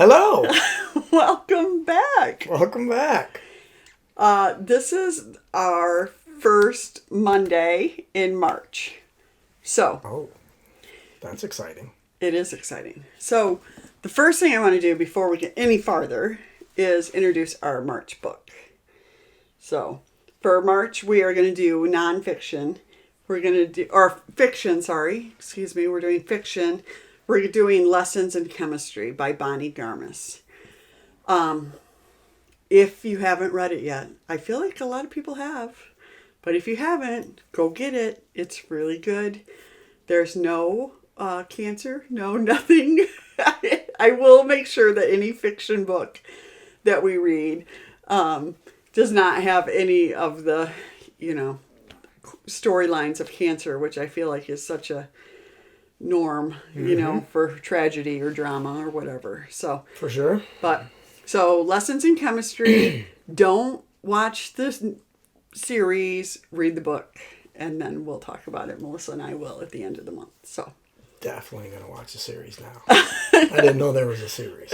Hello. Welcome back. Welcome back. This is our first Monday in March. So. Oh, that's exciting. It is exciting. So, the first thing I want to do before we get any farther is introduce our March book. So, for March, we are going to do nonfiction. We're going to do, or fiction, sorry. Excuse me. We're doing fiction. We're doing Lessons in Chemistry by Bonnie Garmus. If you haven't read it yet, I feel like a lot of people have. But if you haven't, go get it. It's really good. There's no cancer, no nothing. I will make sure that any fiction book that we read does not have any of the, storylines of cancer, which I feel like is such a norm, for tragedy or drama or whatever. So for sure. So Lessons in Chemistry. Don't watch this series. Read the book, and then we'll talk about it. Melissa and I will at the end of the month. So definitely gonna watch the series now. I didn't know there was a series.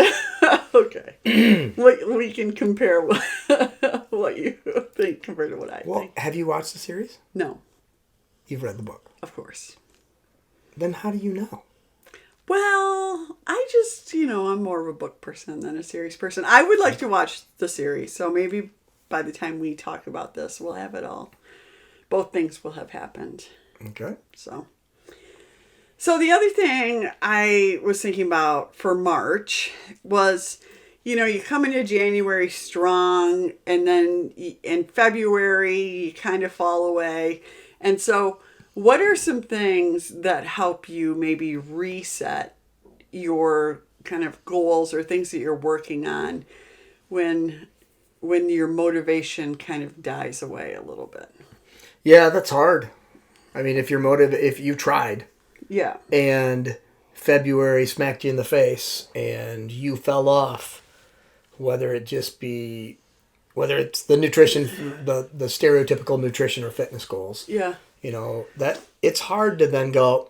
Okay, we can compare what you think compared to what I think. Well, have you watched the series? No. You've read the book, of course. Then how do you know? Well, I just, I'm more of a book person than a series person. I would like to watch the series, so maybe by the time we talk about this, we'll have it all. Both things will have happened. Okay. So the other thing I was thinking about for March was, you come into January strong, and then in February, you kind of fall away. And so what are some things that help you maybe reset your kind of goals or things that you're working on when your motivation kind of dies away a little bit? Yeah, that's hard. I mean, if you tried, yeah, and February smacked you in the face and you fell off, whether it's the nutrition, the stereotypical nutrition or fitness goals. Yeah. That it's hard to then go,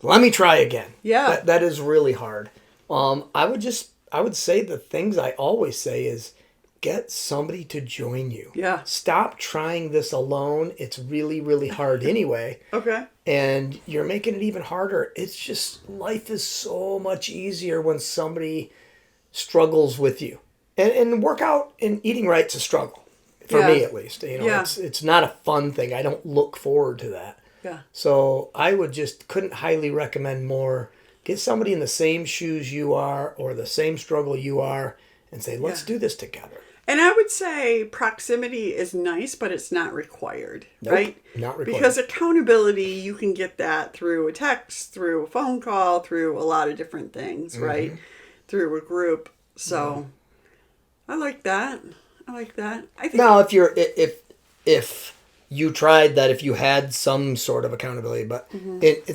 let me try again. Yeah. That is really hard. I would say the things I always say is get somebody to join you. Yeah. Stop trying this alone. It's really, really hard anyway. Okay. And you're making it even harder. It's just, life is so much easier when somebody struggles with you. And workout and eating right's a struggle. For me, at least. It's not a fun thing. I don't look forward to that. Yeah. So I couldn't highly recommend more. Get somebody in the same shoes you are or the same struggle you are and say, let's do this together. And I would say proximity is nice, but it's not required, right? Not required. Because accountability, you can get that through a text, through a phone call, through a lot of different things, right? Through a group. So I like that. I think now, if you tried that, if you had some sort of accountability, but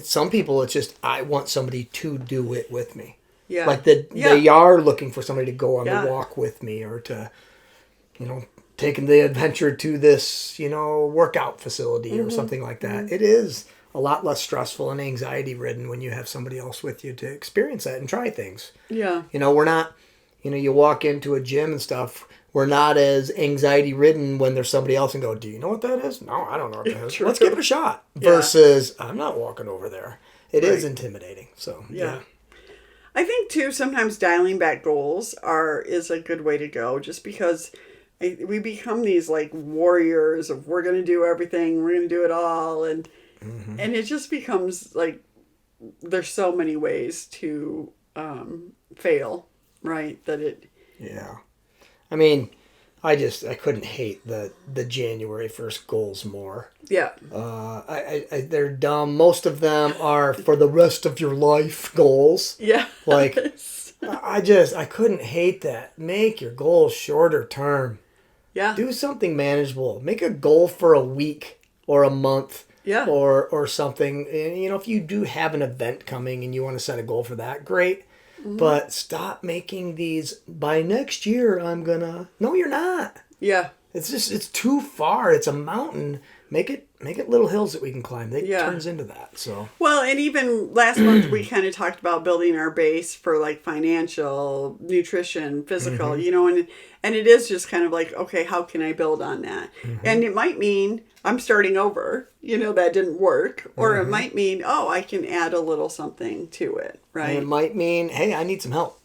some people, it's just, I want somebody to do it with me. Yeah. Like they are looking for somebody to go on the walk with me or to, taking the adventure to this, workout facility or something like that. It is a lot less stressful and anxiety ridden when you have somebody else with you to experience that and try things. Yeah. We're not, you walk into a gym and stuff. We're not as anxiety ridden when there's somebody else and go, do you know what that is? No, I don't know what that is. Let's give it a shot. Versus, I'm not walking over there. It is intimidating. So, yeah. I think, too, sometimes dialing back goals is a good way to go, just because we become these, like, warriors of we're going to do everything, we're going to do it all, and it just becomes, like, there's so many ways to fail, right? Yeah. I mean, I couldn't hate the January 1st goals more. Yeah. They're dumb. Most of them are for the rest of your life goals. Yeah. Like, I couldn't hate that. Make your goals shorter term. Yeah. Do something manageable. Make a goal for a week or a month. Yeah. Or something. And, if you do have an event coming and you want to set a goal for that, great. But stop making these, by next year, I'm gonna... No, you're not. Yeah. It's too far. It's a mountain. make it little hills that we can climb. It Yeah. turns into that. So Well, and even last month we kind of talked about building our base for like financial, nutrition, physical, you know, and it is just kind of like, okay, how can I build on that? And it might mean I'm starting over, you know, that didn't work, or it might mean, oh, I can add a little something to it, right? and it might mean, hey, I need some help.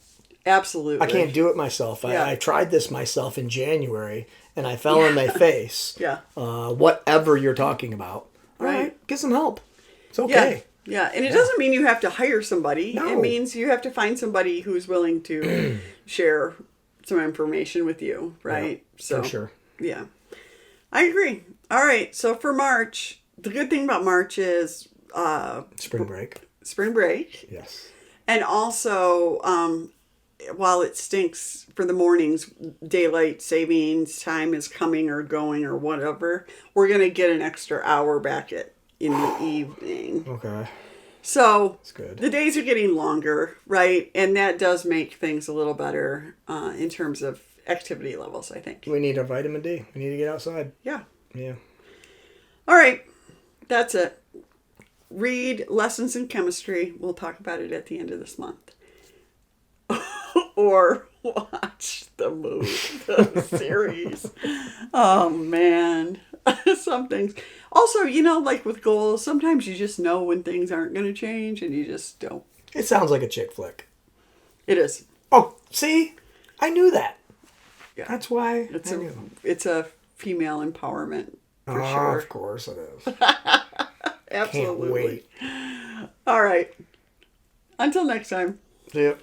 Absolutely. I can't do it myself. Yeah. I tried this myself in January, and I fell on my face. Yeah. Whatever you're talking about. All right, get some help. It's okay. Yeah, and it doesn't mean you have to hire somebody. No. It means you have to find somebody who's willing to share some information with you, right? For sure. Yeah. I agree. All right, so for March, the good thing about March is Spring break. spring break. Yes. And also, while it stinks for the mornings, daylight savings time is coming or going or whatever, we're going to get an extra hour back in the evening. Okay. So That's good. the days are getting longer, right? And that does make things a little better in terms of activity levels, I think. We need our vitamin D. We need to get outside. Yeah. Yeah. All right. That's it. Read Lessons in Chemistry. We'll talk about it at the end of this month. Or watch the series. Oh, man. Some things. Also, you know, like with goals, sometimes you just know when things aren't going to change and you just don't. It sounds like a chick flick. It is. Oh, see? I knew that. Yeah. That's why It's I knew. It's a female empowerment for sure. Of course it is. Absolutely. Can't wait. All right. Until next time. Yep.